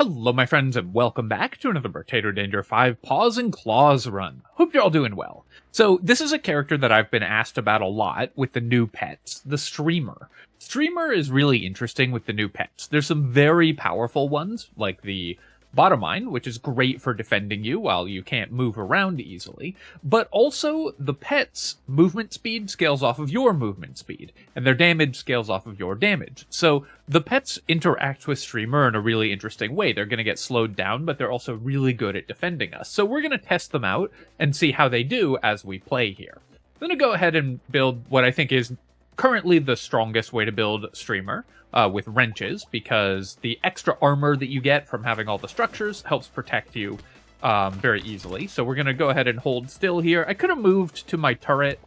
Hello, my friends, and welcome back to another Brotato Danger 5 Paws and Claws run. Hope you're all doing well. So, this is a character that I've been asked about a lot with the new pets, the Streamer. Streamer is really interesting with the new pets. There's some very powerful ones, like the Bottomine, which is great for defending you while you can't move around easily, but also the pet's movement speed scales off of your movement speed, and their damage scales off of your damage. So the pets interact with Streamer in a really interesting way. They're going to get slowed down, but they're also really good at defending us. So we're going to test them out and see how they do as we play here. I'm going to go ahead and build what I think is currently the strongest way to build Streamer. With wrenches, because the extra armor that you get from having all the structures helps protect you very easily. So we're going to go ahead and hold still here. I could have moved to my turret,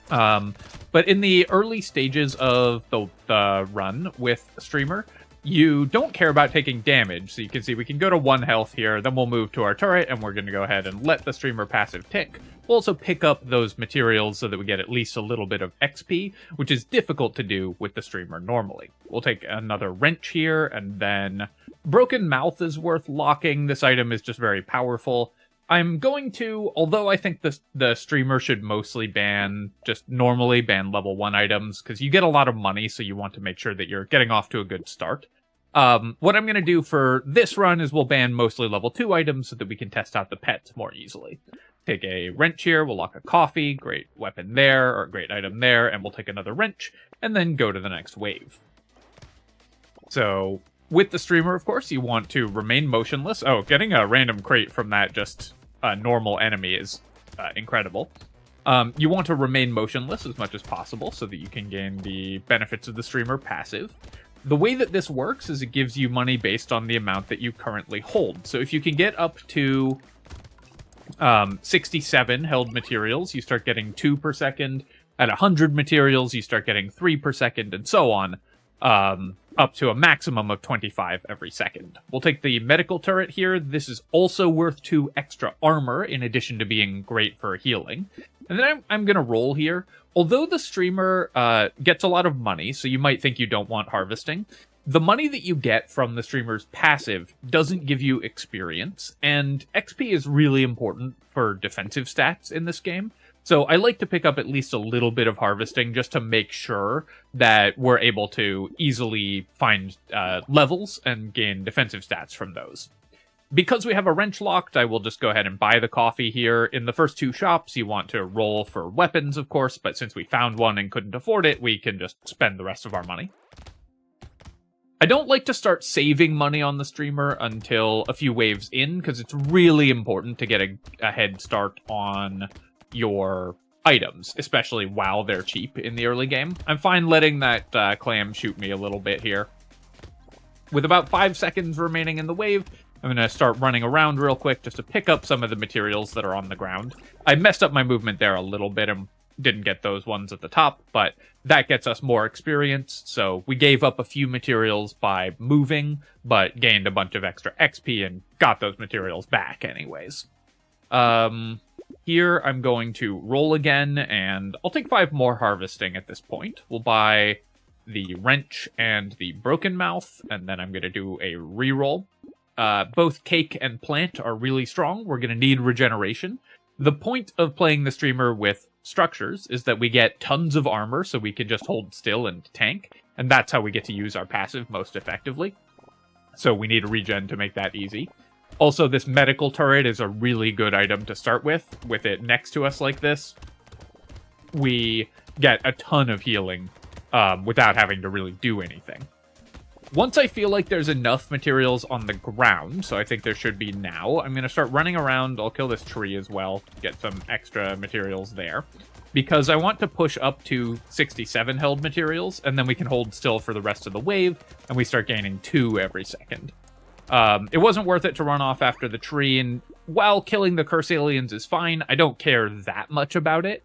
but in the early stages of the run with Streamer, you don't care about taking damage. So you can see we can go to 1 health here, then we'll move to our turret, and we're going to go ahead and let the Streamer passive tick. We'll also pick up those materials so that we get at least a little bit of XP, which is difficult to do with the Streamer normally. We'll take another wrench here, and then Broken Mouth is worth locking. This item is just very powerful. I'm going to, although I think the Streamer should mostly just normally ban level 1 items, because you get a lot of money, so you want to make sure that you're getting off to a good start. What I'm going to do for this run is we'll ban mostly level 2 items so that we can test out the pets more easily. Take a wrench here, we'll lock a coffee, great weapon there, or great item there, and we'll take another wrench, and then go to the next wave. So, with the Streamer, of course, you want to remain motionless. Oh, getting a random crate from that just normal enemy is incredible. You want to remain motionless as much as possible so that you can gain the benefits of the Streamer passive. The way that this works is it gives you money based on the amount that you currently hold. So if you can get up to 67 held materials, you start getting 2 per second. At 100 materials, you start getting 3 per second, and so on, up to a maximum of 25 every second. We'll take the medical turret here. This is also worth 2 extra armor, in addition to being great for healing. And then I'm going to roll here. Although the Streamer gets a lot of money, so you might think you don't want harvesting, the money that you get from the Streamer's passive doesn't give you experience, and XP is really important for defensive stats in this game. So I like to pick up at least a little bit of harvesting just to make sure that we're able to easily find levels and gain defensive stats from those. Because we have a wrench locked, I will just go ahead and buy the coffee here. In the first 2 shops, you want to roll for weapons, of course, but since we found one and couldn't afford it, we can just spend the rest of our money. I don't like to start saving money on the Streamer until a few waves in, because it's really important to get a head start on your items, especially while they're cheap in the early game. I'm fine letting that clam shoot me a little bit here. With about 5 seconds remaining in the wave, I'm going to start running around real quick just to pick up some of the materials that are on the ground. I messed up my movement there a little bit and didn't get those ones at the top, but that gets us more experience, so we gave up a few materials by moving, but gained a bunch of extra XP and got those materials back anyways. Here I'm going to roll again, and I'll take 5 more harvesting at this point. We'll buy the wrench and the broken mouth, and then I'm going to do a reroll. Both cake and plant are really strong. We're going to need regeneration. The point of playing the Streamer with structures is that we get tons of armor, so we can just hold still and tank, and that's how we get to use our passive most effectively. So we need a regen to make that easy. Also, this medical turret is a really good item to start with. With it next to us like this, we get a ton of healing without having to really do anything. Once I feel like there's enough materials on the ground, so I think there should be now, I'm going to start running around. I'll kill this tree as well, get some extra materials there, because I want to push up to 67 held materials, and then we can hold still for the rest of the wave, and we start gaining 2 every second. It wasn't worth it to run off after the tree, and while killing the curse aliens is fine, I don't care that much about it,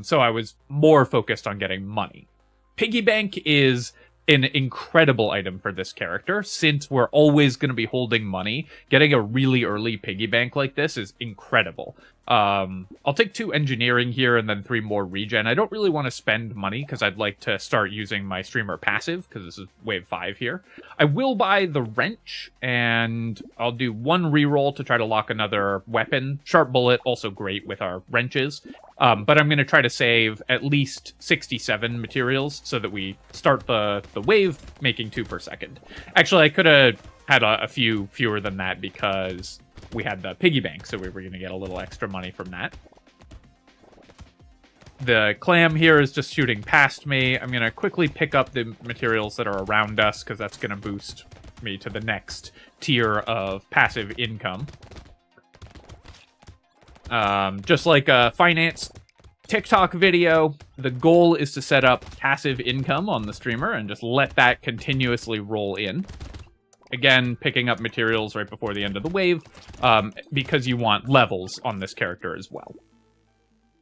so I was more focused on getting money. Piggy bank is an incredible item for this character, since we're always going to be holding money. Getting a really early piggy bank like this is incredible. I'll take 2 engineering here and then 3 more regen. I don't really want to spend money because I'd like to start using my streamer passive because this is wave 5 here. I will buy the wrench and I'll do 1 reroll to try to lock another weapon. Sharp bullet, also great with our wrenches. But I'm going to try to save at least 67 materials so that we start the wave making 2 per second. Actually, I could have had a few fewer than that because we had the piggy bank, so we were going to get a little extra money from that. The clam here is just shooting past me. I'm going to quickly pick up the materials that are around us, because that's going to boost me to the next tier of passive income. Just like a finance TikTok video, the goal is to set up passive income on the streamer and just let that continuously roll in. Again, picking up materials right before the end of the wave, because you want levels on this character as well.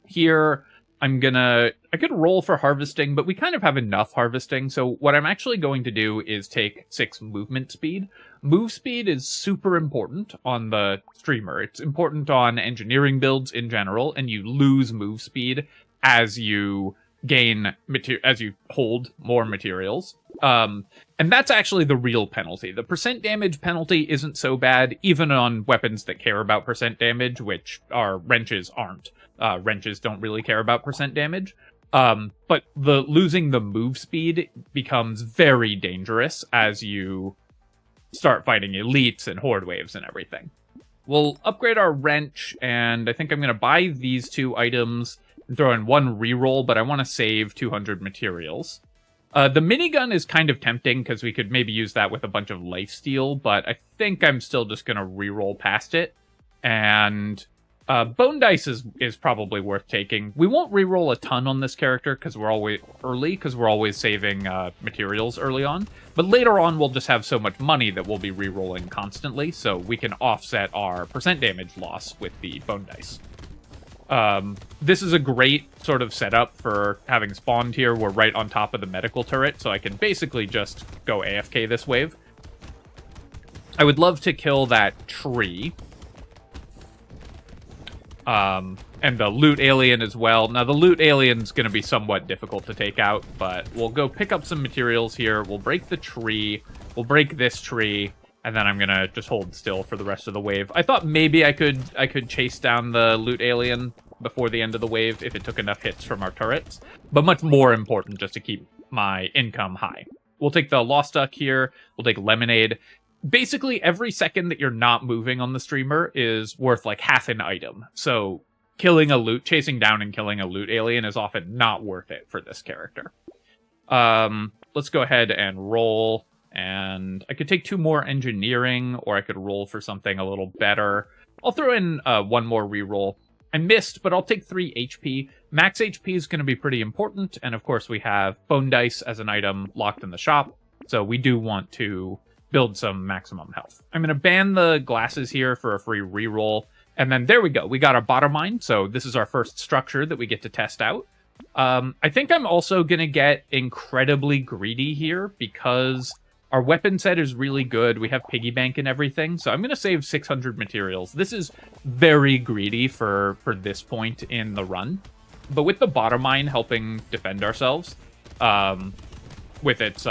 Here, I could roll for harvesting, but we kind of have enough harvesting, so what I'm actually going to do is take 6 movement speed. Move speed is super important on the streamer. It's important on engineering builds in general, and you lose move speed as you as you hold more materials. And that's actually the real penalty. The percent damage penalty isn't so bad, even on weapons that care about percent damage, which our wrenches aren't. Wrenches don't really care about percent damage. But losing the move speed becomes very dangerous as you start fighting elites and horde waves and everything. We'll upgrade our wrench, and I think I'm going to buy these 2 items and throw in 1 reroll, but I want to save 200 materials. The minigun is kind of tempting because we could maybe use that with a bunch of lifesteal, but I think I'm still just going to reroll past it. And bone dice is probably worth taking. We won't reroll a ton on this character because we're always saving materials early on. But later on, we'll just have so much money that we'll be rerolling constantly, so we can offset our percent damage loss with the bone dice. This is a great sort of setup for having spawned here. We're right on top of the medical turret, so I can basically just go AFK this wave. I would love to kill that tree. And the loot alien as well. Now, the loot alien's going to be somewhat difficult to take out, but we'll go pick up some materials here. We'll break the tree. We'll break this tree. And then I'm going to just hold still for the rest of the wave. I thought maybe I could chase down the loot alien before the end of the wave if it took enough hits from our turrets. But much more important just to keep my income high. We'll take the Lost Duck here. We'll take Lemonade. Basically, every second that you're not moving on the streamer is worth like half an item. So chasing down and killing a loot alien is often not worth it for this character. Let's go ahead and roll. And I could take 2 more engineering, or I could roll for something a little better. I'll throw in 1 more reroll. I missed, but I'll take 3 HP. Max HP is going to be pretty important, and of course we have Bone Dice as an item locked in the shop, so we do want to build some maximum health. I'm going to ban the glasses here for a free reroll, and then there we go. We got our bottom mine, so this is our first structure that we get to test out. I think I'm also going to get incredibly greedy here, because our weapon set is really good. We have piggy bank and everything, so I'm going to save 600 materials. This is very greedy for this point in the run. But with the bottom mine helping defend ourselves, with its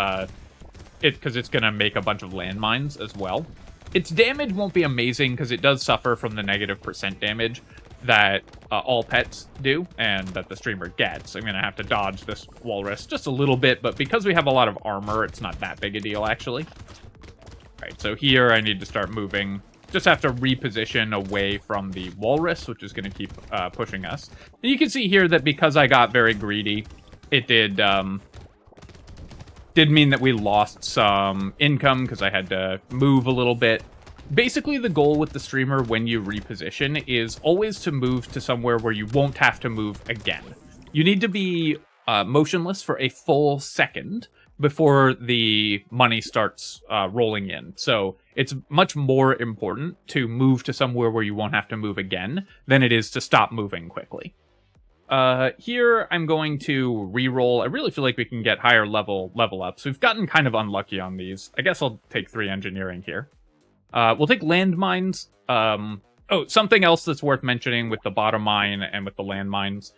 because it's going to make a bunch of landmines as well. Its damage won't be amazing because it does suffer from the negative percent damage that all pets do and that the streamer gets. I'm going to have to dodge this walrus just a little bit, but because we have a lot of armor, it's not that big a deal, actually. All right, so here I need to start moving. Just have to reposition away from the walrus, which is going to keep pushing us. And you can see here that because I got very greedy, it did mean that we lost some income because I had to move a little bit. Basically, the goal with the streamer when you reposition is always to move to somewhere where you won't have to move again. You need to be motionless for a full second before the money starts rolling in. So it's much more important to move to somewhere where you won't have to move again than it is to stop moving quickly. Here I'm going to reroll. I really feel like we can get higher level ups. We've gotten kind of unlucky on these. I guess I'll take 3 engineering here. We'll take landmines. Oh, something else that's worth mentioning with the bottom mine and with the landmines.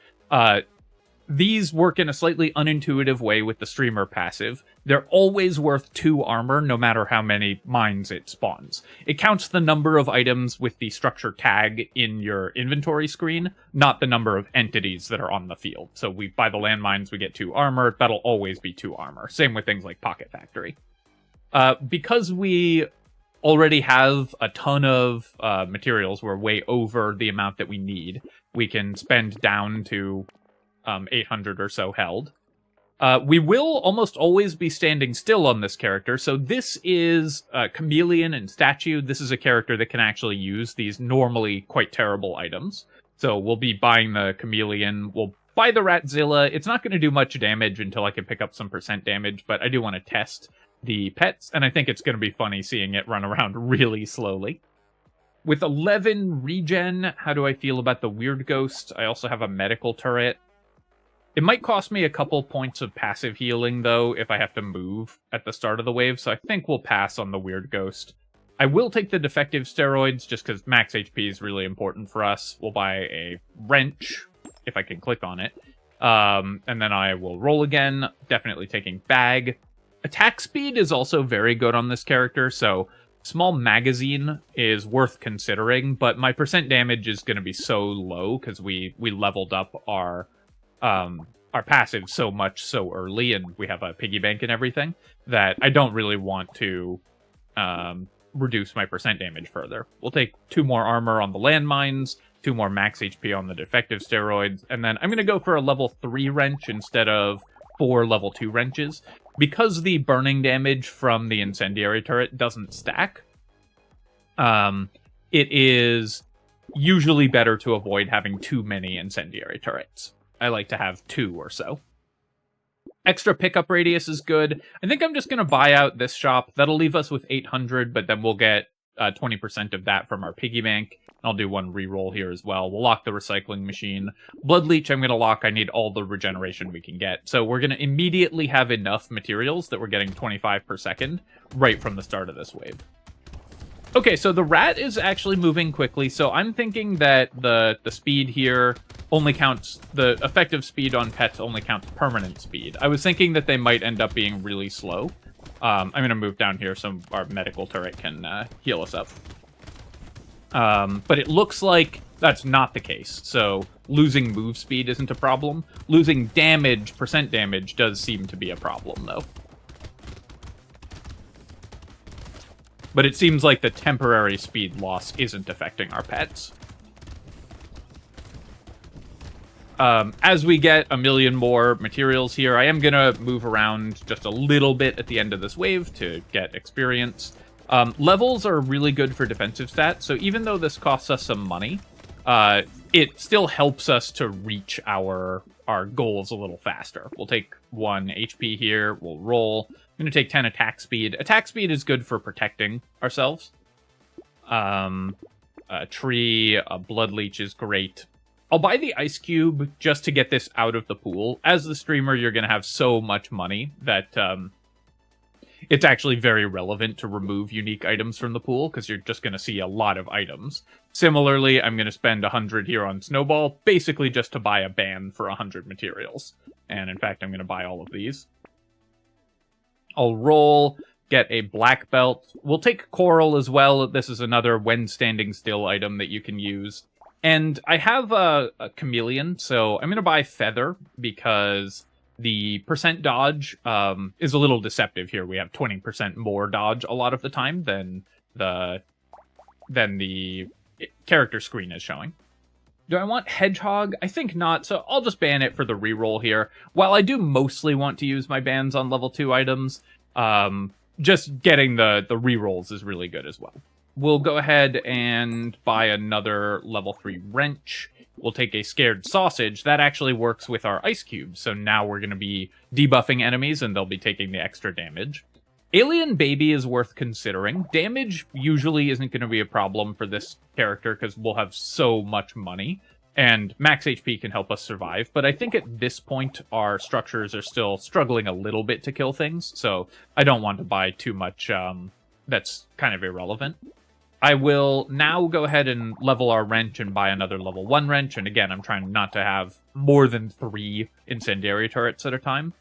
These work in a slightly unintuitive way with the streamer passive. They're always worth 2 armor, no matter how many mines it spawns. It counts the number of items with the structure tag in your inventory screen, not the number of entities that are on the field. So we buy the landmines, we get 2 armor. That'll always be 2 armor. Same with things like Pocket Factory. Because we already have a ton of materials, we're way over the amount that we need. We can spend down to 800 or so held. We will almost always be standing still on this character, so this is Chameleon and Statue. This is a character that can actually use these normally quite terrible items. So we'll be buying the Chameleon, we'll buy the Ratzilla. It's not going to do much damage until I can pick up some % damage, but I do want to test the pets, and I think it's going to be funny seeing it run around really slowly. With 11 regen, how do I feel about the Weird Ghost? I also have a medical turret. It might cost me a couple points of passive healing, though, if I have to move at the start of the wave, so I think we'll pass on the Weird Ghost. I will take the defective steroids, just because max HP is really important for us. We'll buy a wrench, if I can click on it. And then I will roll again, definitely taking bag. Attack speed is also very good on this character, so small magazine is worth considering, but my % damage is going to be so low, because we leveled up our passive so much so early, and we have a piggy bank and everything, that I don't really want to reduce my % damage further. We'll take 2 more armor on the landmines, 2 more max HP on the defective steroids, and then I'm going to go for a level 3 wrench instead of 4 level 2 wrenches. Because the burning damage from the incendiary turret doesn't stack, it is usually better to avoid having too many incendiary turrets. I like to have 2 or so. Extra pickup radius is good. I think I'm just going to buy out this shop. That'll leave us with 800, but then we'll get 20% of that from our piggy bank. I'll do 1 reroll here as well. We'll lock the recycling machine. Blood Leech I'm going to lock. I need all the regeneration we can get. So we're going to immediately have enough materials that we're getting 25 per second right from the start of this wave. Okay, so the rat is actually moving quickly, so I'm thinking that the speed here only counts, the effective speed on pets only counts permanent speed. I was thinking that they might end up being really slow. I'm going to move down here so our medical turret can heal us up. But it looks like that's not the case, so losing move speed isn't a problem. Losing damage, % damage, does seem to be a problem, though. But it seems like the temporary speed loss isn't affecting our pets. As we get a million more materials here, I am going to move around just a little bit at the end of this wave to get experience. Levels are really good for defensive stats, so even though this costs us some money, it still helps us to reach our goals a little faster. We'll take 1 HP here, we'll roll. I'm going to take 10 attack speed. Attack speed is good for protecting ourselves. A tree, a blood leech is great. I'll buy the ice cube just to get this out of the pool. As the streamer, you're going to have so much money that it's actually very relevant to remove unique items from the pool, because you're just going to see a lot of items. Similarly, I'm going to spend 100 here on Snowball, basically just to buy a ban for 100 materials. And in fact, I'm going to buy all of these. I'll roll, get a black belt. We'll take coral as well. This is another when standing still item that you can use. And I have a chameleon, so I'm going to buy feather because the % dodge is a little deceptive here. We have 20% more dodge a lot of the time than the character screen is showing. Do I want hedgehog? I think not, so I'll just ban it for the reroll here. While I do mostly want to use my bans on level 2 items, just getting the rerolls is really good as well. We'll go ahead and buy another level 3 wrench. We'll take a scared sausage. That actually works with our ice cube, so now we're going to be debuffing enemies and they'll be taking the extra damage. Alien Baby is worth considering. Damage usually isn't going to be a problem for this character because we'll have so much money, and max HP can help us survive. But I think at this point, our structures are still struggling a little bit to kill things, so I don't want to buy too much that's kind of irrelevant. I will now go ahead and level our wrench and buy another level 1 wrench. And again, I'm trying not to have more than 3 incendiary turrets at a time.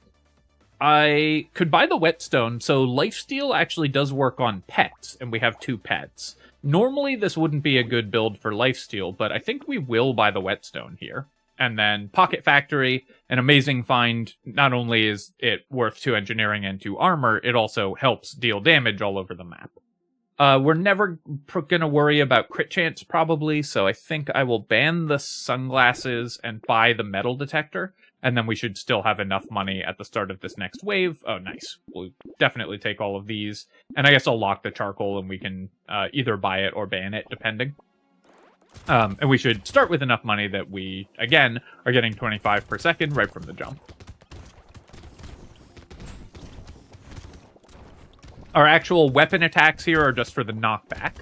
I could buy the whetstone, so lifesteal actually does work on pets, and we have 2 pets. Normally, this wouldn't be a good build for lifesteal, but I think we will buy the whetstone here. And then Pocket Factory, an amazing find. Not only is it worth 2 engineering and 2 armor, it also helps deal damage all over the map. We're never going to worry about crit chance, probably, so I think I will ban the sunglasses and buy the metal detector, and then we should still have enough money at the start of this next wave. Oh, nice. We'll definitely take all of these, and I guess I'll lock the charcoal, and we can either buy it or ban it, depending. And we should start with enough money that we, again, are getting 25 per second right from the jump. Our actual weapon attacks here are just for the knockback.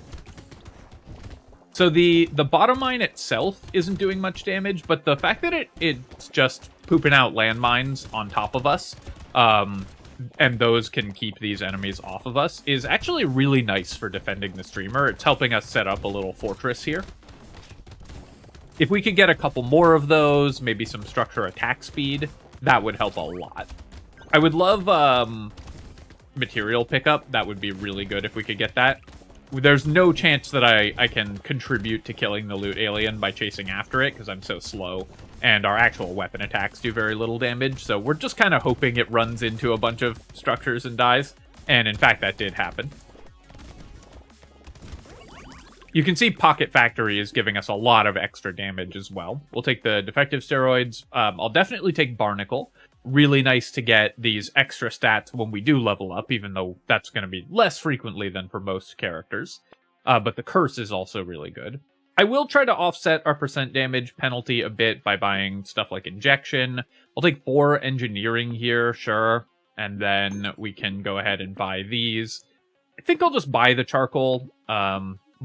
So the bottom mine itself isn't doing much damage, but the fact that it's just pooping out landmines on top of us, and those can keep these enemies off of us, is actually really nice for defending the streamer. It's helping us set up a little fortress here. If we could get a couple more of those, maybe some structure attack speed, that would help a lot. I would love material pickup. That would be really good if we could get that. There's no chance that I can contribute to killing the loot alien by chasing after it, because I'm so slow, and our actual weapon attacks do very little damage, so we're just kind of hoping it runs into a bunch of structures and dies, and in fact that did happen. You can see Pocket Factory is giving us a lot of extra damage as well. We'll take the defective steroids. I'll definitely take Barnacle. Really nice to get these extra stats when we do level up, even though that's going to be less frequently than for most characters. But the Curse is also really good. I will try to offset our percent damage penalty a bit by buying stuff like Injection. I'll take 4 Engineering here, sure. And then we can go ahead and buy these. I think I'll just buy the Charcoal,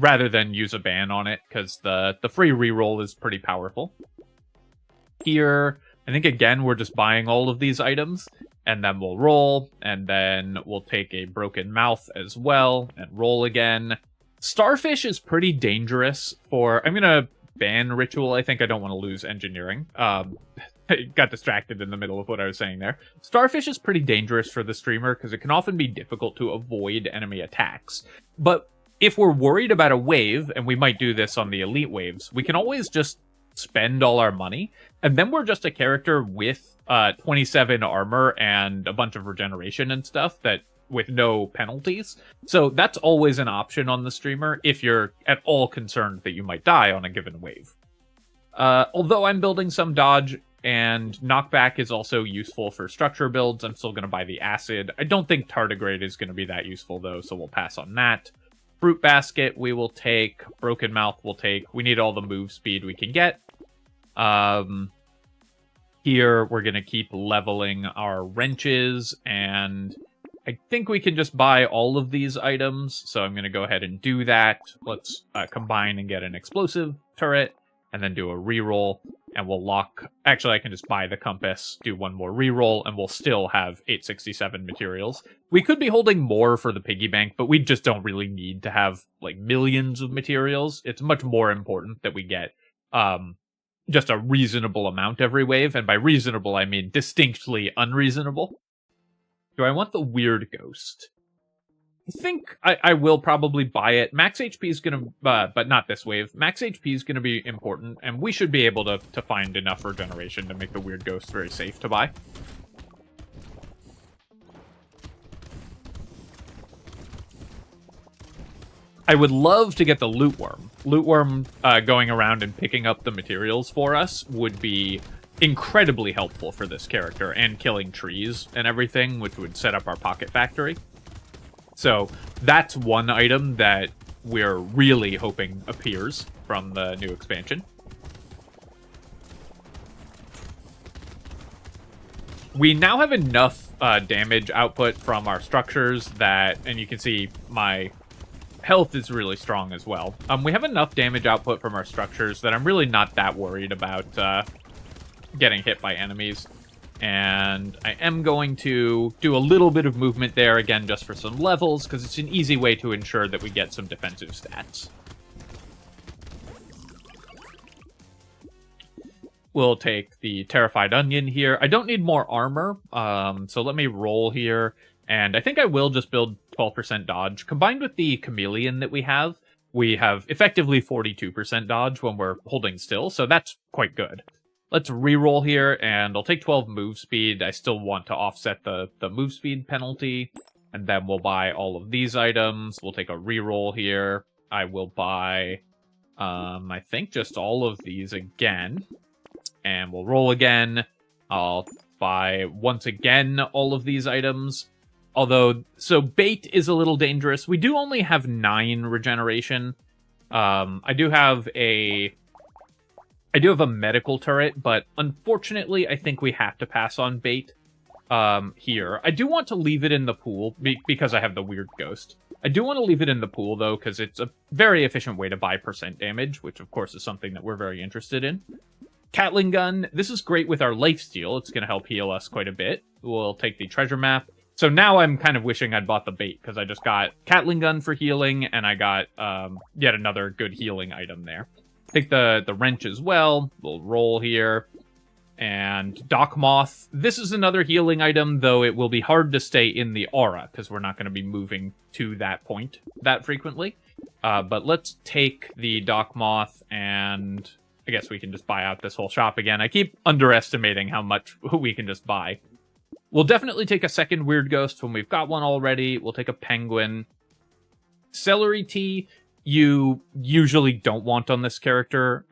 rather than use a ban on it, because the free reroll is pretty powerful. Here, I think, again, we're just buying all of these items, and then we'll roll, and then we'll take a Broken Mouth as well, and roll again. Starfish is pretty dangerous for... I'm going to ban Ritual. I think I don't want to lose Engineering. I got distracted in the middle of what I was saying there. Starfish is pretty dangerous for the streamer, because it can often be difficult to avoid enemy attacks. But if we're worried about a wave, and we might do this on the elite waves, we can always just spend all our money, and then we're just a character with 27 armor and a bunch of regeneration and stuff that with no penalties. So that's always an option on the streamer if you're at all concerned that you might die on a given wave. Although I'm building some dodge, and knockback is also useful for structure builds, I'm still going to buy the acid. I don't think tardigrade is going to be that useful though, so we'll pass on that. Fruit basket we will take. Broken Mouth we'll take. We need all the move speed we can get. Here we're going to keep leveling our wrenches, and I think we can just buy all of these items, so I'm going to go ahead and do that. Let's combine and get an explosive turret, and then do a reroll, and we'll lock... Actually, I can just buy the compass, do one more reroll, and we'll still have 867 materials. We could be holding more for the piggy bank, but we just don't really need to have, like, millions of materials. It's much more important that we get just a reasonable amount every wave, and by reasonable, I mean distinctly unreasonable. Do I want the Weird Ghost? I think I will probably buy it. Max HP is going to, but not this wave. Max HP is going to be important, and we should be able to find enough regeneration to make the Weird Ghost very safe to buy. I would love to get the Loot Worm. Loot Worm going around and picking up the materials for us would be incredibly helpful for this character, and killing trees and everything, which would set up our Pocket Factory. So that's one item that we're really hoping appears from the new expansion. We now have enough damage output from our structures that, and you can see my health is really strong as well. We have enough damage output from our structures that I'm really not that worried about getting hit by enemies. And I am going to do a little bit of movement there, again, just for some levels, because it's an easy way to ensure that we get some defensive stats. We'll take the Terrified Onion here. I don't need more armor, so let me roll here. And I think I will just build 12% dodge. Combined with the Chameleon that we have effectively 42% dodge when we're holding still, so that's quite good. Let's reroll here, and I'll take 12 move speed. I still want to offset the move speed penalty. And then we'll buy all of these items. We'll take a reroll here. I will buy, I think, just all of these again. And we'll roll again. I'll buy, once again, all of these items. Although, so bait is a little dangerous. We do only have 9 regeneration. I do have a medical turret, but unfortunately, I think we have to pass on bait here. I do want to leave it in the pool because I have the weird ghost. I do want to leave it in the pool, though, because it's a very efficient way to buy percent damage, which, of course, is something that we're very interested in. Catling Gun. This is great with our lifesteal. It's going to help heal us quite a bit. We'll take the treasure map. So now I'm kind of wishing I'd bought the bait, because I just got Catling Gun for healing, and I got yet another good healing item there. Take the wrench as well. We'll roll here. And Dock Moth. This is another healing item, though it will be hard to stay in the aura, because we're not going to be moving to that point that frequently. But let's take the Dock Moth, and I guess we can just buy out this whole shop again. I keep underestimating how much we can just buy. We'll definitely take a second weird ghost when we've got one already. We'll take a penguin. Celery tea, you usually don't want on this character.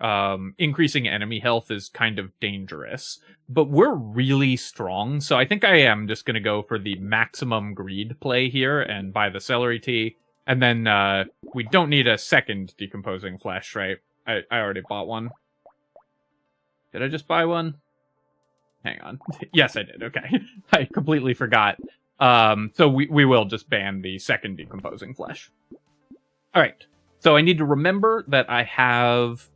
Increasing enemy health is kind of dangerous, but we're really strong, so I think I am just going to go for the maximum greed play here and buy the celery tea. And then we don't need a second decomposing flesh, right? I already bought one. Did I just buy one? Hang on. Yes, I did. Okay. I completely forgot. So we will just ban the second decomposing flesh. All right. So I need to remember that I have...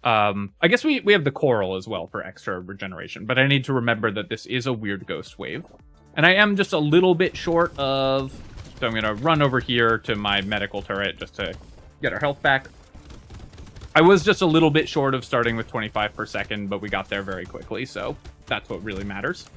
I guess we have the coral as well for extra regeneration, but I need to remember that this is a weird ghost wave. And I am just a little bit short of... So I'm going to run over here to my medical turret just to get our health back. I was just a little bit short of starting with 25 per second, but we got there very quickly, so that's what really matters.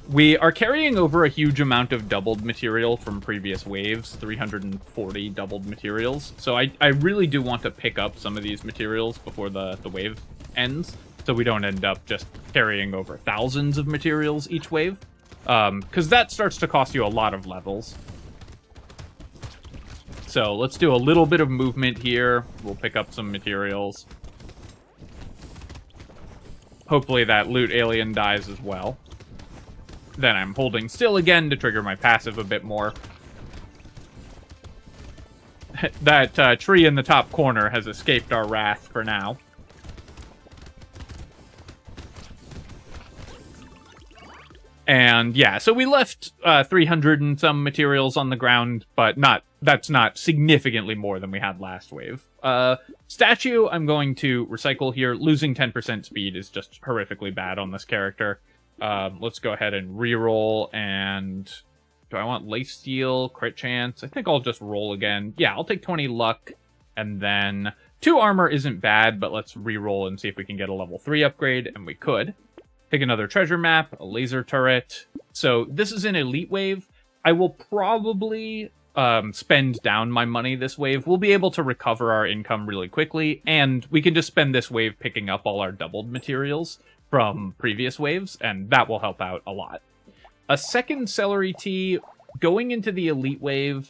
We are carrying over a huge amount of doubled material from previous waves, 340 doubled materials. So I really do want to pick up some of these materials before the wave ends, so we don't end up just carrying over thousands of materials each wave, because that starts to cost you a lot of levels. So let's do a little bit of movement here. We'll pick up some materials. Hopefully that loot alien dies as well. Then I'm holding still again to trigger my passive a bit more. That tree in the top corner has escaped our wrath for now. And yeah, so we left 300 and some materials on the ground, but that's not significantly more than we had last wave. Statue, I'm going to recycle here. Losing 10% speed is just horrifically bad on this character. Let's go ahead and reroll, and do I want lifesteal, crit chance? I think I'll just roll again. Yeah, I'll take 20 luck, and then 2 armor isn't bad, but let's reroll and see if we can get a level 3 upgrade, and we could. Take another treasure map, a laser turret. So this is an elite wave. I will probably spend down my money this wave. We'll be able to recover our income really quickly, and we can just spend this wave picking up all our doubled materials from previous waves, and that will help out a lot. A second celery tea, going into the elite wave,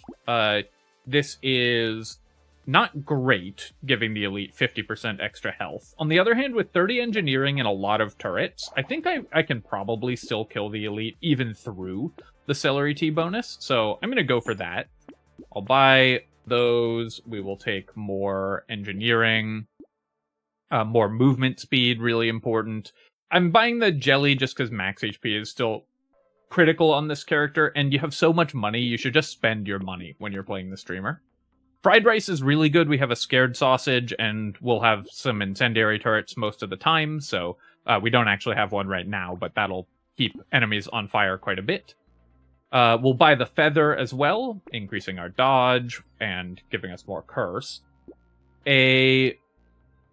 this is not great, giving the elite 50% extra health. On the other hand, with 30 engineering and a lot of turrets, I think I can probably still kill the elite even through the celery tea bonus, so I'm going to go for that. I'll buy those. We will take more engineering, more movement speed, really important. I'm buying the jelly just because max HP is still critical on this character, and you have so much money, you should just spend your money when you're playing the streamer. Fried rice is really good. We have a scared sausage, and we'll have some incendiary turrets most of the time, so We don't actually have one right now, but that'll keep enemies on fire quite a bit. We'll buy the feather as well, increasing our dodge and giving us more curse.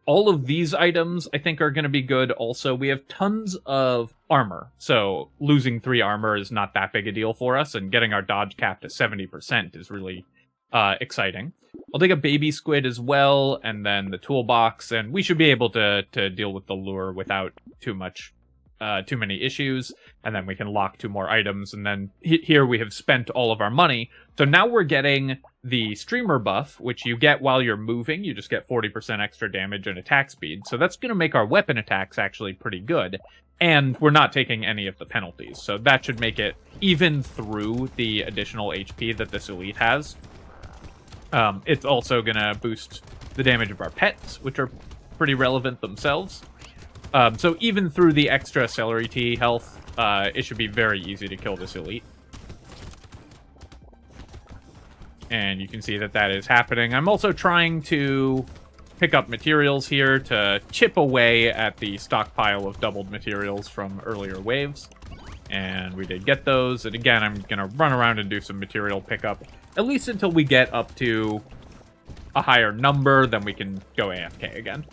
All of these items, I think, are going to be good. Also, we have tons of armor, so losing 3 armor is not that big a deal for us, and getting our dodge cap to 70% is really exciting. I'll take a baby squid as well, and then the toolbox, and we should be able to deal with the lure without too many issues, and then we can lock 2 more items, and then here we have spent all of our money. So now we're getting the streamer buff, which you get while you're moving. You just get 40% extra damage and attack speed, so that's going to make our weapon attacks actually pretty good, and we're not taking any of the penalties, so that should make it even through the additional HP that this elite has. It's also going to boost the damage of our pets, which are pretty relevant themselves. So even through the extra celery tea health, it should be very easy to kill this elite. And you can see that that is happening. I'm also trying to pick up materials here to chip away at the stockpile of doubled materials from earlier waves. And we did get those. And again, I'm going to run around and do some material pickup, at least until we get up to a higher number, then we can go AFK again.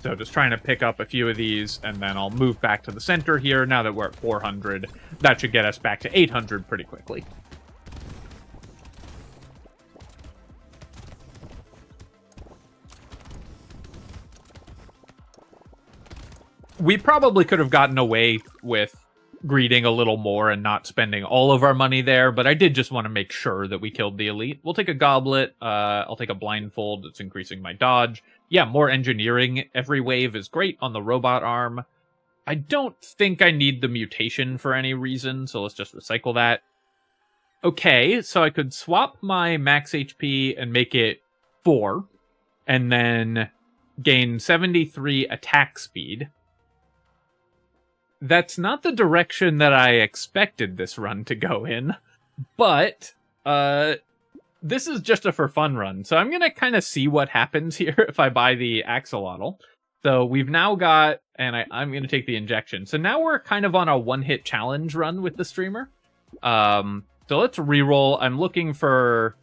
So just trying to pick up a few of these, and then I'll move back to the center here. Now that we're at 400, that should get us back to 800 pretty quickly. We probably could have gotten away with greeting a little more and not spending all of our money there, but I did just want to make sure that we killed the elite. We'll take a goblet. I'll take a blindfold. It's increasing my dodge. Yeah, more engineering every wave is great on the robot arm. I don't think I need the mutation for any reason, so let's just recycle that. Okay, so I could swap my max HP and make it 4, and then gain 73 attack speed. That's not the direction that I expected this run to go in, but this is just a for fun run, so I'm going to kind of see what happens here if I buy the axolotl. So we've now got, and I'm going to take the injection. So now we're kind of on a one-hit challenge run with the streamer. So let's reroll. I'm looking for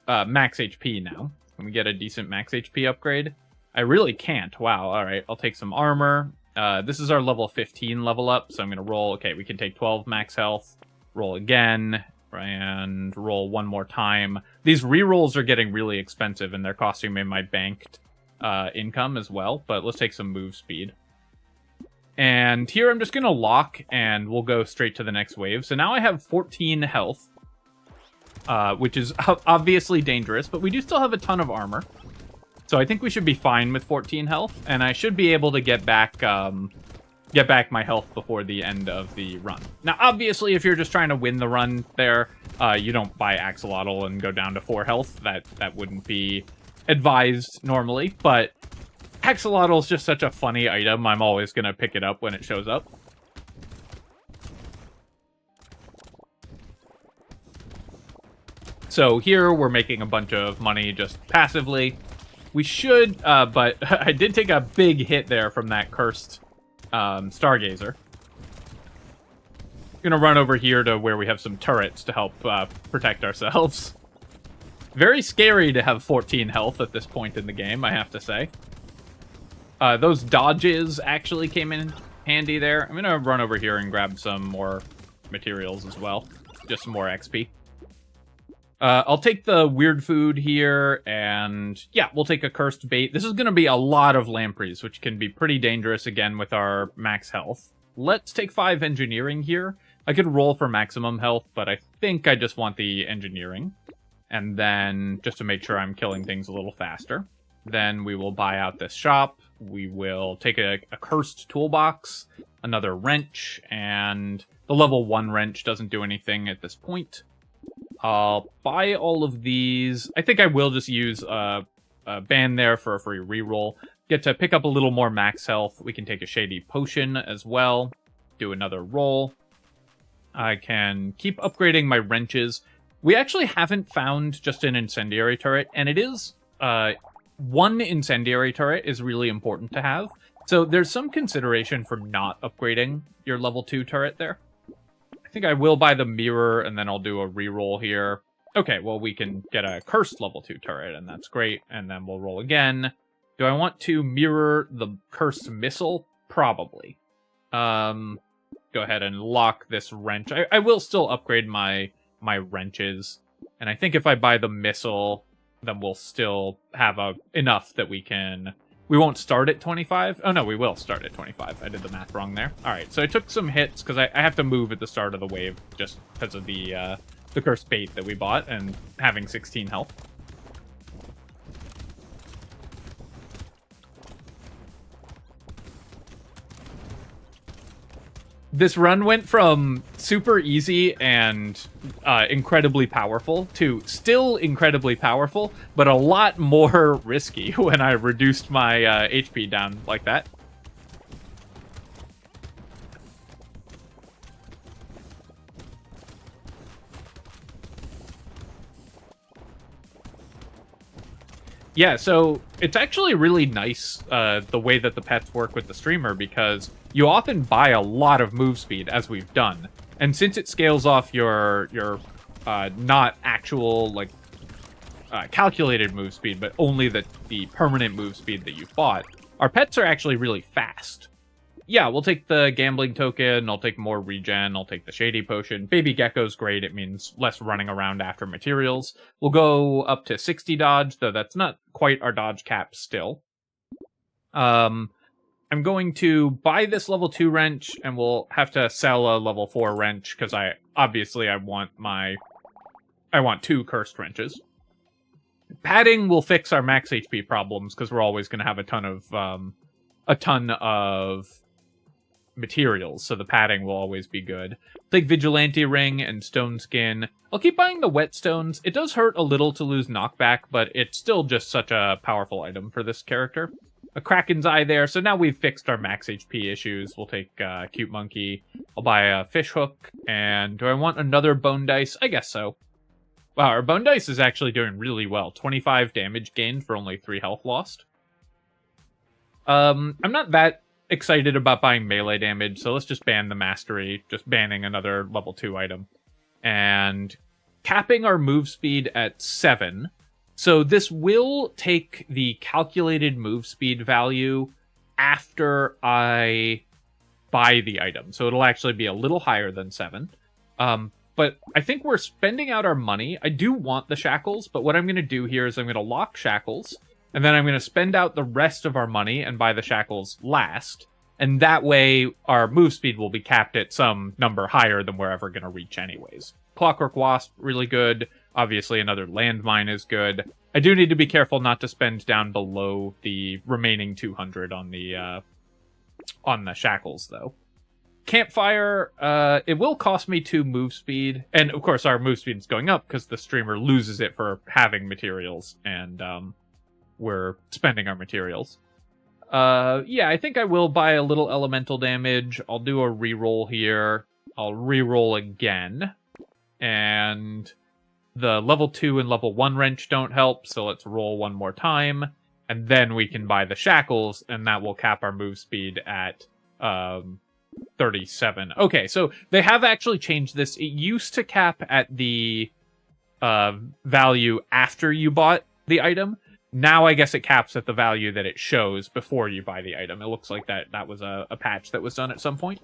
max HP now. Can we get a decent max HP upgrade? I really can't. Wow, all right. I'll take some armor. This is our level 15 level up, so I'm going to roll. Okay, we can take 12 max health, roll again, and roll one more time. These rerolls are getting really expensive, and they're costing me my banked income as well, but let's take some move speed. And here I'm just going to lock, and we'll go straight to the next wave. So now I have 14 health, which is obviously dangerous, but we do still have a ton of armor. So I think we should be fine with 14 health, and I should be able to get back my health before the end of the run. Now, obviously, if you're just trying to win the run there, you don't buy axolotl and go down to 4 health. That wouldn't be advised normally, but axolotl is just such a funny item. I'm always going to pick it up when it shows up. So here we're making a bunch of money just passively. We should, but I did take a big hit there from that cursed Stargazer. Gonna run over here to where we have some turrets to help protect ourselves. Very scary to have 14 health at this point in the game, I have to say. Those dodges actually came in handy there. I'm gonna run over here and grab some more materials as well. Just some more XP. I'll take the weird food here, and yeah, we'll take a cursed bait. This is going to be a lot of lampreys, which can be pretty dangerous again with our max health. Let's take 5 engineering here. I could roll for maximum health, but I think I just want the engineering. And then, just to make sure I'm killing things a little faster, then we will buy out this shop. We will take a cursed toolbox, another wrench, and the level 1 wrench doesn't do anything at this point. I'll buy all of these. I think I will just use a band there for a free reroll. Get to pick up a little more max health. We can take a shady potion as well. Do another roll. I can keep upgrading my wrenches. We actually haven't found just an incendiary turret, and it is... one incendiary turret is really important to have. So there's some consideration for not upgrading your level 2 turret there. I think I will buy the mirror, and then I'll do a reroll here. Okay, well, we can get a cursed level 2 turret, and that's great. And then we'll roll again. Do I want to mirror the cursed missile? Probably. Go ahead and lock this wrench. I will still upgrade my wrenches. And I think if I buy the missile, then we'll still have enough that we can... We won't start at 25. Oh, no, we will start at 25. I did the math wrong there. All right, so I took some hits because I have to move at the start of the wave just because of the cursed bait that we bought and having 16 health. This run went from super easy and incredibly powerful to still incredibly powerful, but a lot more risky when I reduced my HP down like that. Yeah, so it's actually really nice the way that the pets work with the streamer, because you often buy a lot of move speed, as we've done. And since it scales off your not actual, like, calculated move speed, but only the permanent move speed that you've bought, our pets are actually really fast. Yeah, we'll take the gambling token, I'll take more regen, I'll take the shady potion. Baby Gecko's great, it means less running around after materials. We'll go up to 60 dodge, though that's not quite our dodge cap still. I'm going to buy this level 2 wrench, and we'll have to sell a level 4 wrench, because I want 2 cursed wrenches. Padding will fix our max HP problems, because we're always going to have a ton of materials, so the padding will always be good. Take Vigilante Ring and Stone Skin. I'll keep buying the Whetstones. It does hurt a little to lose knockback, but it's still just such a powerful item for this character. A Kraken's Eye there, so now we've fixed our max HP issues. We'll take Cute Monkey. I'll buy a Fish Hook, and do I want another Bone Dice? I guess so. Wow, our Bone Dice is actually doing really well. 25 damage gained for only 3 health lost. I'm not that excited about buying melee damage, so let's just ban the Mastery, just banning another level 2 item. And capping our move speed at 7. So this will take the calculated move speed value after I buy the item. So it'll actually be a little higher than 7. But I think we're spending out our money. I do want the shackles, but what I'm going to do here is I'm going to lock shackles, and then I'm going to spend out the rest of our money and buy the shackles last. And that way, our move speed will be capped at some number higher than we're ever going to reach anyways. Clockwork Wasp, really good. Obviously, another landmine is good. I do need to be careful not to spend down below the remaining 200 on the shackles, though. Campfire, it will cost me 2 move speed. And, of course, our move speed is going up because the streamer loses it for having materials, and we're spending our materials. Yeah, I think I will buy a little elemental damage. I'll do a reroll here. I'll reroll again. And the level 2 and level 1 wrench don't help, so let's roll one more time. And then we can buy the shackles, and that will cap our move speed at 37. Okay, so they have actually changed this. It used to cap at the value after you bought the item. Now I guess it caps at the value that it shows before you buy the item. It looks like that was a patch that was done at some point.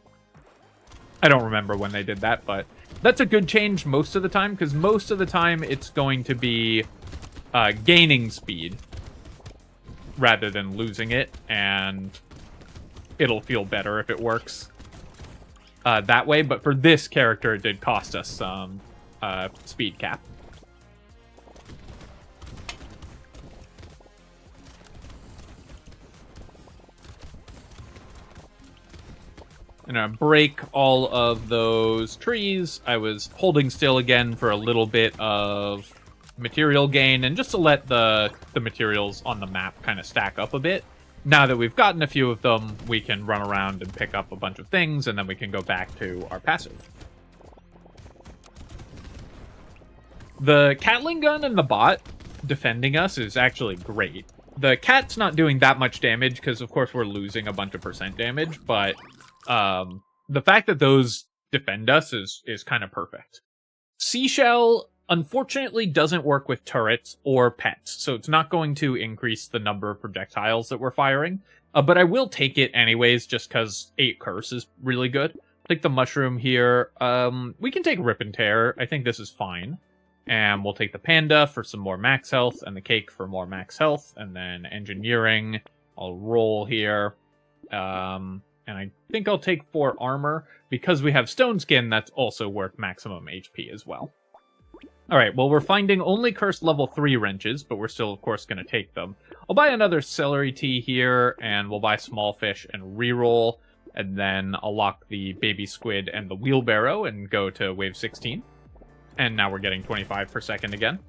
I don't remember when they did that, but that's a good change most of the time, because most of the time it's going to be gaining speed rather than losing it, and it'll feel better if it works that way. But for this character, it did cost us some speed cap. I'm gonna break all of those trees. I was holding still again for a little bit of material gain, and just to let the materials on the map kind of stack up a bit. Now that we've gotten a few of them, we can run around and pick up a bunch of things, and then we can go back to our passive. The Catling gun and the bot defending us is actually great. The cat's not doing that much damage, because of course we're losing a bunch of percent damage, but the fact that those defend us is kind of perfect. Seashell, unfortunately, doesn't work with turrets or pets, so it's not going to increase the number of projectiles that we're firing, but I will take it anyways, just because 8 Curse is really good. Take the mushroom here. We can take Rip and Tear. I think this is fine. And we'll take the panda for some more max health, and the cake for more max health, and then engineering. I'll roll here. And I think I'll take 4 armor. Because we have stone skin, that's also worth maximum HP as well. Alright, well, we're finding only cursed level 3 wrenches, but we're still, of course, going to take them. I'll buy another celery tea here, and we'll buy small fish and reroll. And then I'll lock the baby squid and the wheelbarrow and go to wave 16. And now we're getting 25 per second again.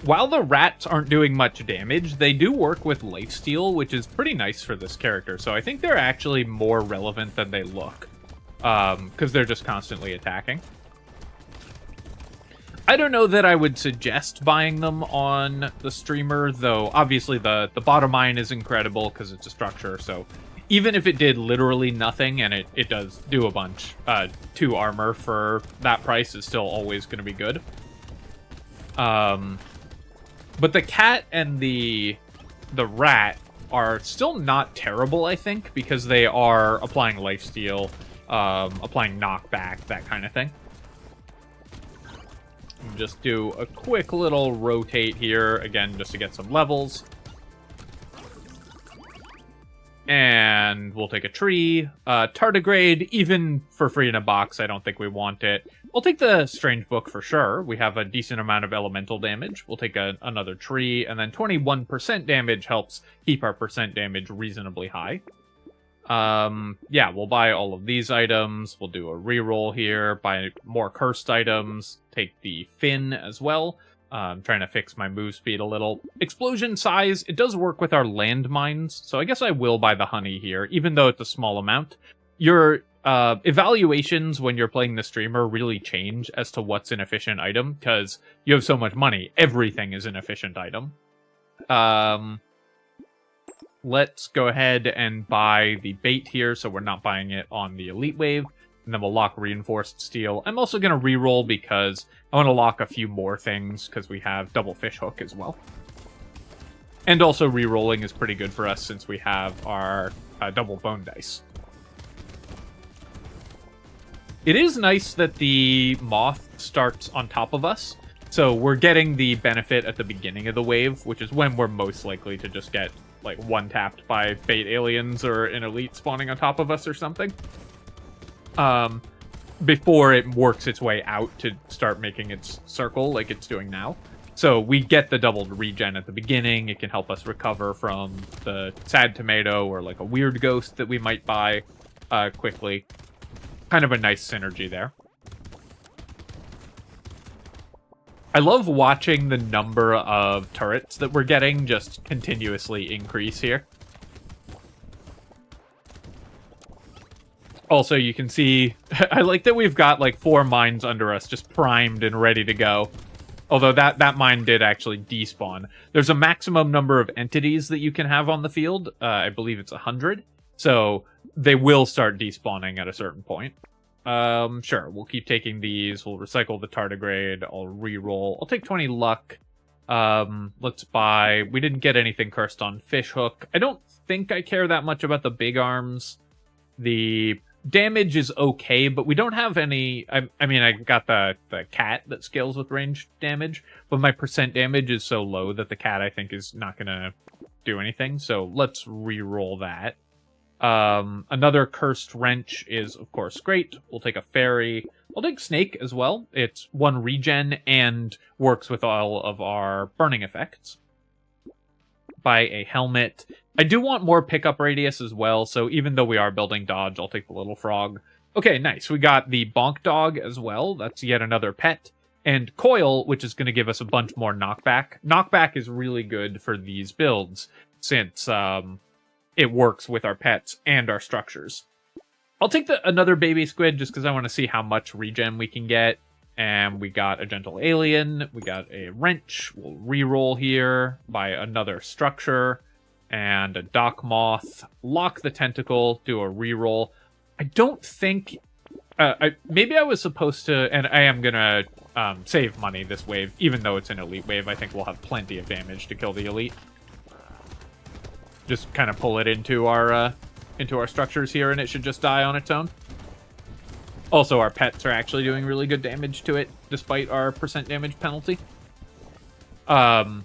While the rats aren't doing much damage, they do work with lifesteal, which is pretty nice for this character. So I think they're actually more relevant than they look, because they're just constantly attacking. I don't know that I would suggest buying them on the streamer, though obviously the bottom line is incredible because it's a structure, so even if it did literally nothing, and it does do a bunch, 2 armor for that price is still always going to be good. But the cat and the rat are still not terrible, I think, because they are applying lifesteal, applying knockback, that kind of thing. Just do a quick little rotate here, again, just to get some levels. And we'll take a tree. Tardigrade, even for free in a box, I don't think we want it. We'll take the Strange Book for sure. We have a decent amount of elemental damage. We'll take another tree, and then 21% damage helps keep our percent damage reasonably high. Yeah, we'll buy all of these items. We'll do a reroll here, buy more cursed items, take the fin as well. I'm trying to fix my move speed a little. Explosion size, it does work with our landmines, so I guess I will buy the honey here, even though it's a small amount. Your evaluations when you're playing the streamer really change as to what's an efficient item, because you have so much money. Everything is an efficient item. Let's go ahead and buy the bait here, so we're not buying it on the elite wave. And then we'll lock reinforced steel. I'm also going to reroll because I want to lock a few more things because we have double fish hook as well. And also rerolling is pretty good for us since we have our double bone dice. It is nice that the moth starts on top of us. So we're getting the benefit at the beginning of the wave, which is when we're most likely to just get like one-tapped by bait aliens or an elite spawning on top of us or something. Before it works its way out to start making its circle like it's doing now. So we get the doubled regen at the beginning. It can help us recover from the sad tomato or like a weird ghost that we might buy quickly. Kind of a nice synergy there. I love watching the number of turrets that we're getting just continuously increase here. Also, you can see, I like that we've got like 4 mines under us just primed and ready to go. Although that mine did actually despawn. There's a maximum number of entities that you can have on the field. I believe it's 100. So they will start despawning at a certain point. Sure, we'll keep taking these. We'll recycle the tardigrade. I'll reroll. I'll take 20 luck. Let's buy... We didn't get anything cursed on fish hook. I don't think I care that much about the big arms. The damage is okay, but we don't have any... I mean, I got the cat that scales with range damage, but my percent damage is so low that the cat, I think, is not going to do anything. So let's re-roll that. Another cursed wrench is, of course, great. We'll take a fairy. I'll take snake as well. It's 1 regen and works with all of our burning effects. Buy a helmet. I do want more pickup radius as well, so even though we are building dodge, I'll take the little frog. Okay, nice. We got the bonk dog as well. That's yet another pet. And coil, which is going to give us a bunch more knockback. Knockback is really good for these builds, since it works with our pets and our structures. I'll take another baby squid just because I want to see how much regen we can get. And we got a gentle alien. We got a wrench. We'll reroll here. Buy another structure. And a dock moth. Lock the tentacle. Do a reroll. I don't think... maybe I was supposed to... And I am going to save money this wave. Even though it's an elite wave, I think we'll have plenty of damage to kill the elite. Just kind of pull it into our structures here, and it should just die on its own. Also, our pets are actually doing really good damage to it, despite our percent damage penalty. I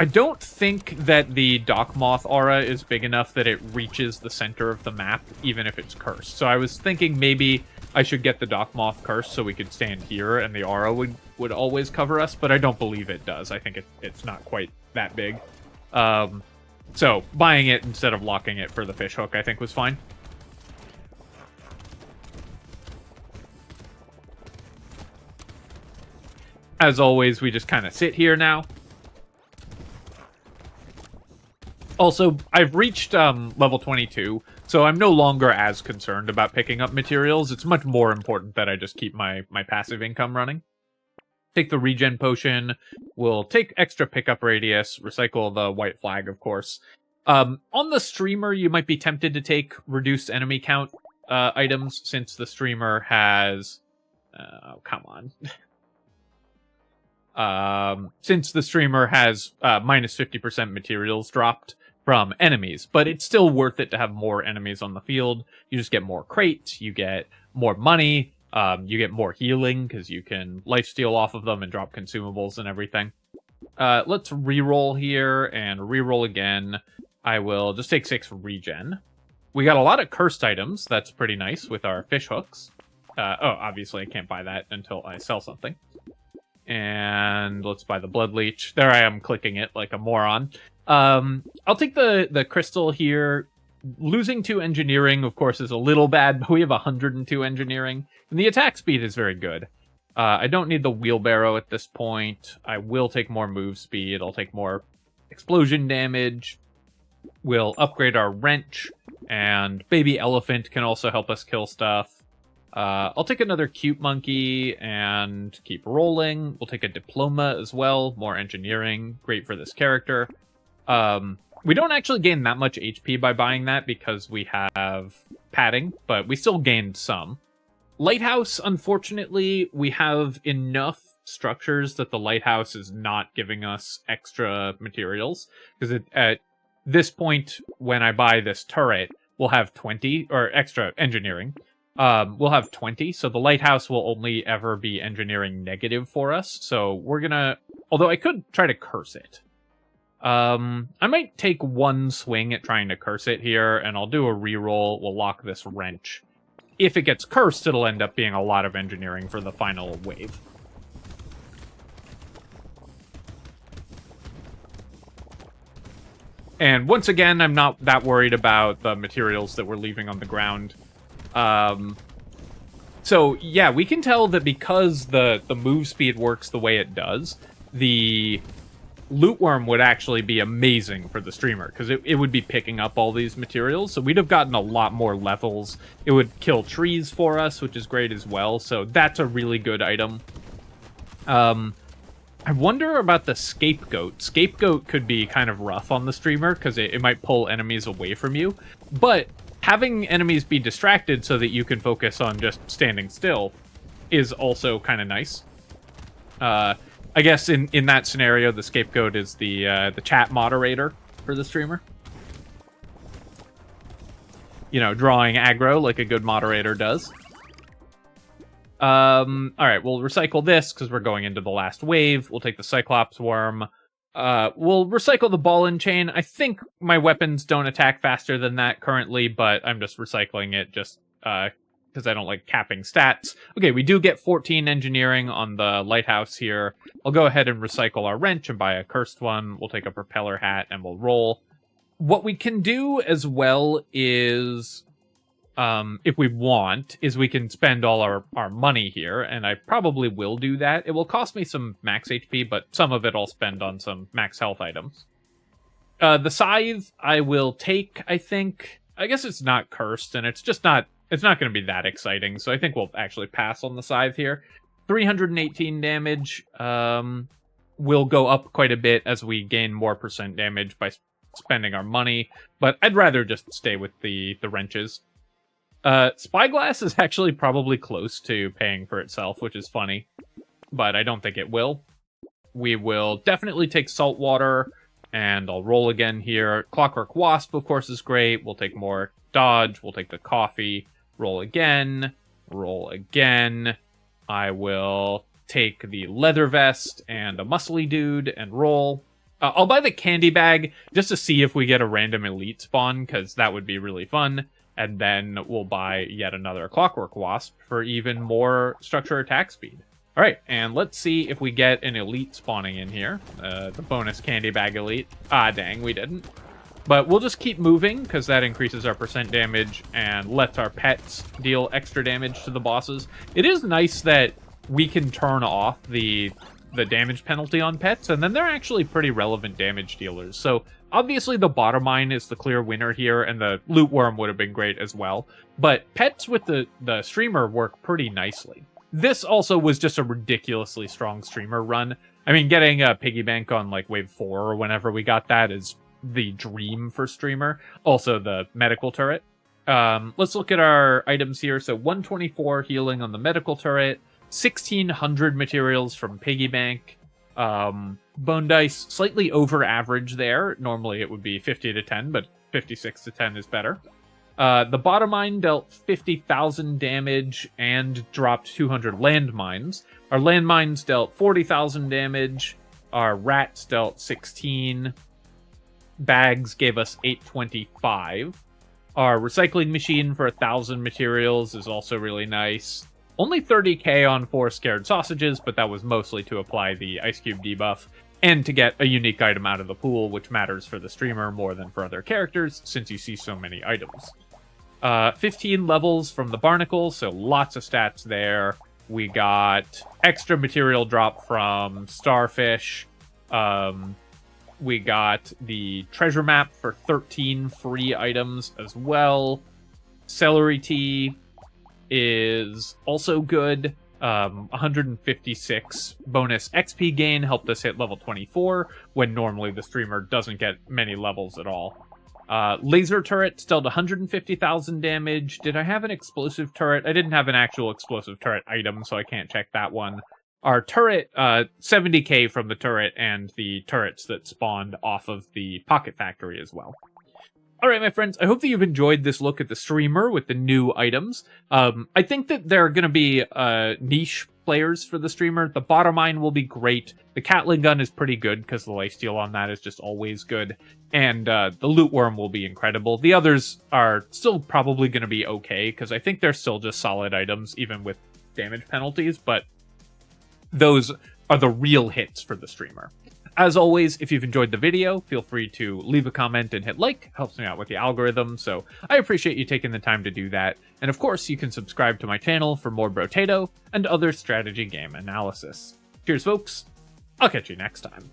don't think that the Dock Moth aura is big enough that it reaches the center of the map, even if it's cursed. So I was thinking maybe I should get the Dock Moth cursed so we could stand here and the aura would always cover us, but I don't believe it does. I think it's not quite that big. So buying it instead of locking it for the fish hook, I think was fine. As always, we just kind of sit here now. Also, I've reached level 22, so I'm no longer as concerned about picking up materials. It's much more important that I just keep my passive income running. Take the regen potion. We'll take extra pickup radius. Recycle the white flag, of course. On the streamer, you might be tempted to take reduced enemy count items, since the streamer has... oh, come on. Since the streamer has minus 50% materials dropped from enemies, but it's still worth it to have more enemies on the field. You just get more crates, you get more money, you get more healing because you can lifesteal off of them and drop consumables and everything. Let's reroll here and reroll again. I will just take 6 regen. We got a lot of cursed items. That's pretty nice with our fish hooks. Oh, obviously I can't buy that until I sell something. And let's buy the blood leech. There I am clicking it like a moron. I'll take the crystal here. Losing 2 engineering, of course, is a little bad, but we have 102 engineering. And the attack speed is very good. I don't need the wheelbarrow at this point. I will take more move speed. I'll take more explosion damage. We'll upgrade our wrench. And baby elephant can also help us kill stuff. I'll take another cute monkey and keep rolling. We'll take a diploma as well. More engineering. Great for this character. We don't actually gain that much HP by buying that because we have padding, but we still gained some. Lighthouse, unfortunately, we have enough structures that the lighthouse is not giving us extra materials. Because at this point, when I buy this turret, we'll have 20, or extra engineering. We'll have 20, so the lighthouse will only ever be engineering negative for us. So we're gonna... Although I could try to curse it. I might take one swing at trying to curse it here, and I'll do a reroll. We'll lock this wrench. If it gets cursed, it'll end up being a lot of engineering for the final wave. And once again, I'm not that worried about the materials that we're leaving on the ground. So yeah, we can tell that because the move speed works the way it does, the loot worm would actually be amazing for the streamer, because it would be picking up all these materials, so we'd have gotten a lot more levels. It would kill trees for us, which is great as well, so that's a really good item. I wonder about the scapegoat. Scapegoat could be kind of rough on the streamer, because it might pull enemies away from you, but having enemies be distracted so that you can focus on just standing still is also kind of nice. I guess in that scenario, the scapegoat is the chat moderator for the streamer. You know, drawing aggro like a good moderator does. Alright, we'll recycle this because we're going into the last wave. We'll take the Cyclops worm. We'll recycle the ball and chain. I think my weapons don't attack faster than that currently, but I'm just recycling it just because I don't like capping stats. Okay, we do get 14 engineering on the lighthouse here. I'll go ahead and recycle our wrench and buy a cursed one. We'll take a propeller hat and we'll roll. What we can do as well is, if we want, is we can spend all our money here, and I probably will do that. It will cost me some max HP, but some of it I'll spend on some max health items. The scythe I will take, I think. I guess it's not cursed, and it's not going to be that exciting, so I think we'll actually pass on the scythe here. 318 damage will go up quite a bit as we gain more % damage by spending our money, but I'd rather just stay with the wrenches. Spyglass is actually probably close to paying for itself, which is funny, but I don't think it will. We will definitely take Saltwater, and I'll roll again here. Clockwork Wasp, of course, is great. We'll take more dodge. We'll take the coffee. Roll again. Roll again. I will take the leather vest and a muscly dude and roll. I'll buy the candy bag just to see if we get a random elite spawn, because that would be really fun. And then we'll buy yet another Clockwork Wasp for even more structure attack speed. All right, and let's see if we get an elite spawning in here. The bonus candy bag elite. Ah, dang, we didn't. But we'll just keep moving, because that increases our % damage and lets our pets deal extra damage to the bosses. It is nice that we can turn off the damage penalty on pets, and then they're actually pretty relevant damage dealers. So obviously the bottom mine is the clear winner here, and the loot worm would have been great as well. But pets with the streamer work pretty nicely. This also was just a ridiculously strong streamer run. I mean, getting a piggy bank on like wave 4 or whenever we got that is the dream for streamer. Also the medical turret. Let's look at our items here. So 124 healing on the medical turret, 1600 materials from piggy bank. Bone dice slightly over average there. Normally it would be 50 to 10, but 56 to 10 is better. The bottom mine dealt 50,000 damage and dropped 200 landmines. Our landmines dealt 40,000 damage. Our rats dealt 16. Bags gave us 825. Our recycling machine for 1,000 materials is also really nice. Only 30k on 4 scared sausages, but that was mostly to apply the ice cube debuff and to get a unique item out of the pool, which matters for the streamer more than for other characters since you see so many items. 15 levels from the barnacle, so lots of stats there. We got extra material drop from starfish. We got the treasure map for 13 free items as well. Celery tea is also good. 156 bonus XP gain helped us hit level 24, when normally the streamer doesn't get many levels at all. Laser turret dealt 150,000 damage. Did I have an explosive turret? I didn't have an actual explosive turret item, so I can't check that one. Our turret, 70k from the turret and the turrets that spawned off of the Pocket Factory as well. Alright, my friends, I hope that you've enjoyed this look at the streamer with the new items. I think that there are going to be niche players for the streamer. The bottom mine will be great. The Catling gun is pretty good because the lifesteal on that is just always good. And the loot worm will be incredible. The others are still probably going to be okay because I think they're still just solid items, even with damage penalties. But those are the real hits for the streamer. As always, if you've enjoyed the video, feel free to leave a comment and hit like. It helps me out with the algorithm, so I appreciate you taking the time to do that. And of course, you can subscribe to my channel for more Brotato and other strategy game analysis. Cheers, folks. I'll catch you next time.